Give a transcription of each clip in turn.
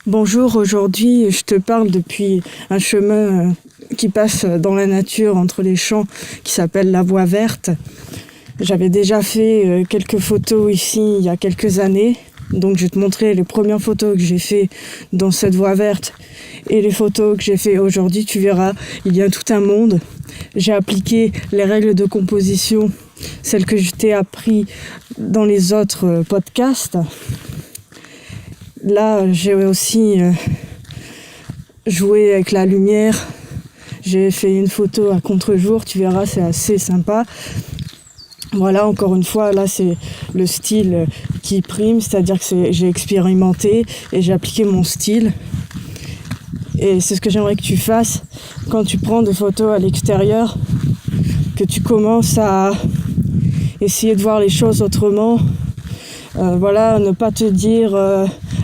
Bonjour, aujourd'hui je te parle depuis un chemin qui passe dans la nature entre les champs qui s'appelle la Voie Verte. J'avais déjà fait quelques photos ici il y a quelques années, donc je vais te montrer les premières photos que j'ai fait dans cette Voie Verte et les photos que j'ai fait aujourd'hui. Tu verras, il y a tout un monde. J'ai appliqué les règles de composition, celles que je t'ai appris dans les autres podcasts. Là, j'ai aussi joué avec la lumière. J'ai fait une photo à contre-jour, tu verras, c'est assez sympa. Voilà, encore une fois, là, c'est le style qui prime, c'est-à-dire que j'ai expérimenté et j'ai appliqué mon style. Et c'est ce que j'aimerais que tu fasses quand tu prends des photos à l'extérieur, que tu commences à essayer de voir les choses autrement. Voilà, ne pas te dire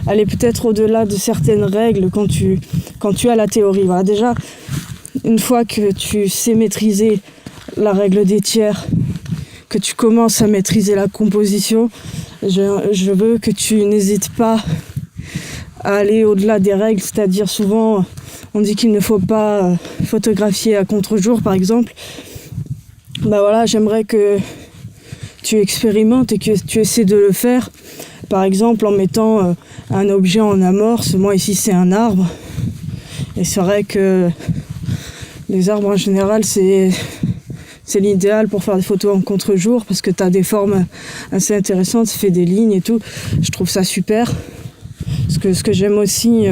aller peut-être au-delà de certaines règles quand tu as la théorie. Voilà, déjà, une fois que tu sais maîtriser la règle des tiers, que tu commences à maîtriser la composition, je veux que tu n'hésites pas à aller au-delà des règles, c'est-à-dire souvent on dit qu'il ne faut pas photographier à contre-jour par exemple. Voilà, j'aimerais que tu expérimentes et que tu essaies de le faire, par exemple en mettant un objet en amorce. Moi ici c'est un arbre, et c'est vrai que les arbres en général c'est l'idéal pour faire des photos en contre-jour parce que tu as des formes assez intéressantes, ça fait des lignes et tout, je trouve ça super. Ce que j'aime aussi,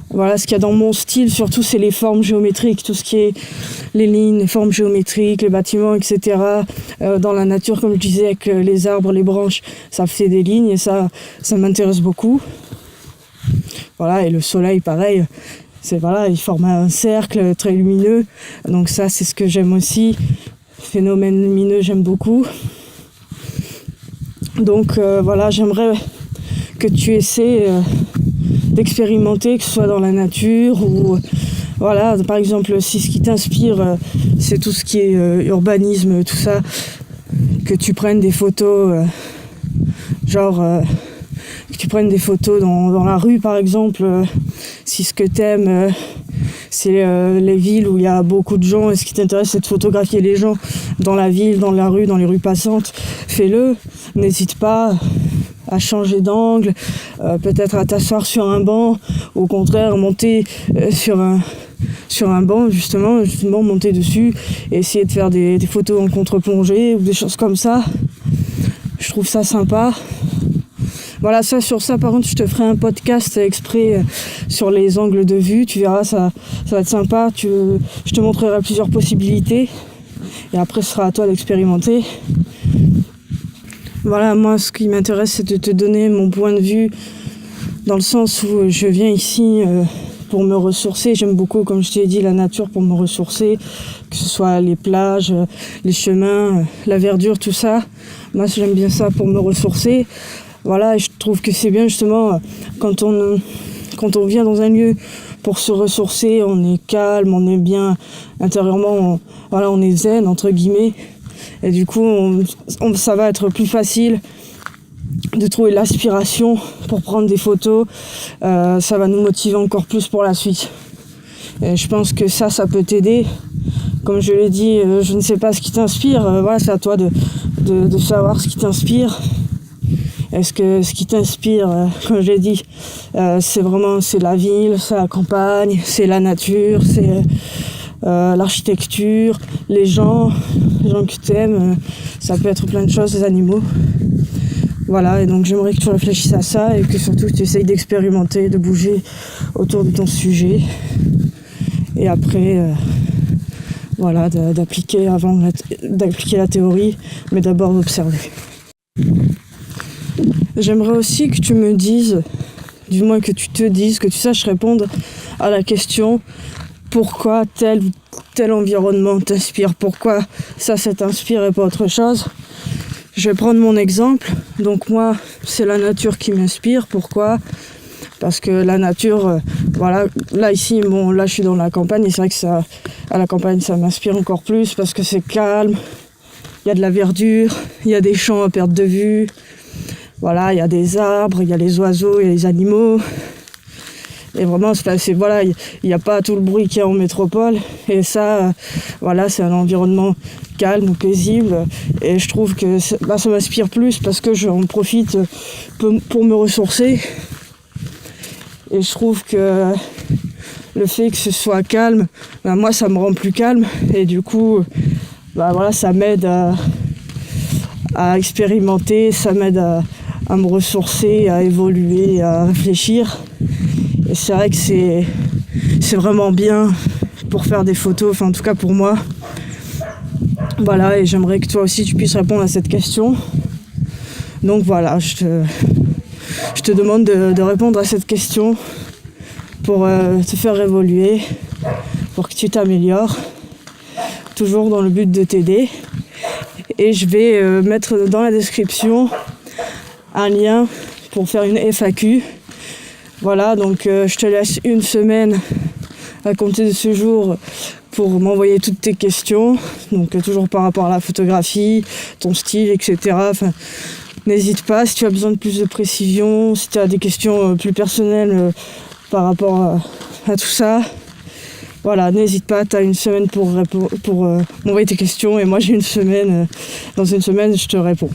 voilà, ce qu'il y a dans mon style surtout, c'est les formes géométriques, tout ce qui est les lignes, les formes géométriques, les bâtiments, etc. Dans la nature, comme je disais, avec les arbres, les branches, ça fait des lignes et ça m'intéresse beaucoup. Voilà, et le soleil, pareil, il forme un cercle très lumineux, donc ça, c'est ce que j'aime aussi. Phénomène lumineux, j'aime beaucoup. Donc voilà, j'aimerais que tu essaies d'expérimenter, que ce soit dans la nature ou voilà, par exemple, si ce qui t'inspire c'est tout ce qui est urbanisme, tout ça, que tu prennes des photos que tu prennes des photos dans la rue par exemple, si ce que t'aimes c'est les villes où il y a beaucoup de gens et ce qui t'intéresse c'est de photographier les gens dans la ville, dans la rue, dans les rues passantes, fais-le, n'hésite pas à changer d'angle, peut-être à t'asseoir sur un banc, ou au contraire monter sur un banc, justement monter dessus et essayer de faire des photos en contre-plongée ou des choses comme ça. Je trouve ça sympa. Voilà, sur ça par contre je te ferai un podcast exprès sur les angles de vue, tu verras, ça va être sympa, je te montrerai plusieurs possibilités et après ce sera à toi d'expérimenter. Voilà, moi ce qui m'intéresse c'est de te donner mon point de vue dans le sens où je viens ici pour me ressourcer. J'aime beaucoup, comme je t'ai dit, la nature pour me ressourcer, que ce soit les plages, les chemins, la verdure, tout ça. Moi j'aime bien ça pour me ressourcer. Voilà, et je trouve que c'est bien justement quand on vient dans un lieu pour se ressourcer, on est calme, on est bien intérieurement, on est zen entre guillemets. Et du coup, ça va être plus facile de trouver l'aspiration pour prendre des photos. Ça va nous motiver encore plus pour la suite. Et je pense que ça peut t'aider. Comme je l'ai dit, je ne sais pas ce qui t'inspire. Voilà, c'est à toi de savoir ce qui t'inspire. Est-ce que ce qui t'inspire, comme je l'ai dit, c'est la ville, c'est la campagne, c'est la nature, c'est l'architecture, les gens que tu aimes, ça peut être plein de choses, les animaux. Voilà, et donc j'aimerais que tu réfléchisses à ça et que surtout tu essayes d'expérimenter, de bouger autour de ton sujet. Et après, d'appliquer la théorie, mais d'abord d'observer. J'aimerais aussi que tu me dises, du moins que tu te dises, que tu saches répondre à la question pourquoi tel ou tel environnement t'inspire, pourquoi ça t'inspire et pas autre chose. Je vais prendre mon exemple. Donc moi, c'est la nature qui m'inspire. Pourquoi ? Parce que la nature, là ici, là je suis dans la campagne et c'est vrai que à la campagne ça m'inspire encore plus parce que c'est calme, il y a de la verdure, il y a des champs à perte de vue, voilà, il y a des arbres, il y a les oiseaux, il y a les animaux. Et vraiment, voilà, il n'y a pas tout le bruit qu'il y a en métropole. Et ça, voilà, c'est un environnement calme, paisible. Et je trouve que ça m'inspire plus parce que j'en profite pour me ressourcer. Et je trouve que le fait que ce soit calme, moi, ça me rend plus calme. Et du coup, voilà, ça m'aide à expérimenter, ça m'aide à me ressourcer, à évoluer, à réfléchir. Et c'est vrai que c'est vraiment bien pour faire des photos, enfin en tout cas pour moi. Voilà, et j'aimerais que toi aussi tu puisses répondre à cette question. Donc voilà, je te demande de répondre à cette question pour te faire évoluer, pour que tu t'améliores, toujours dans le but de t'aider. Et je vais mettre dans la description un lien pour faire une FAQ. Voilà, donc je te laisse une semaine à compter de ce jour pour m'envoyer toutes tes questions. Donc toujours par rapport à la photographie, ton style, etc. Enfin, n'hésite pas si tu as besoin de plus de précision, si tu as des questions plus personnelles par rapport à tout ça. Voilà, n'hésite pas, tu as une semaine pour m'envoyer tes questions et moi j'ai une semaine, dans une semaine je te réponds.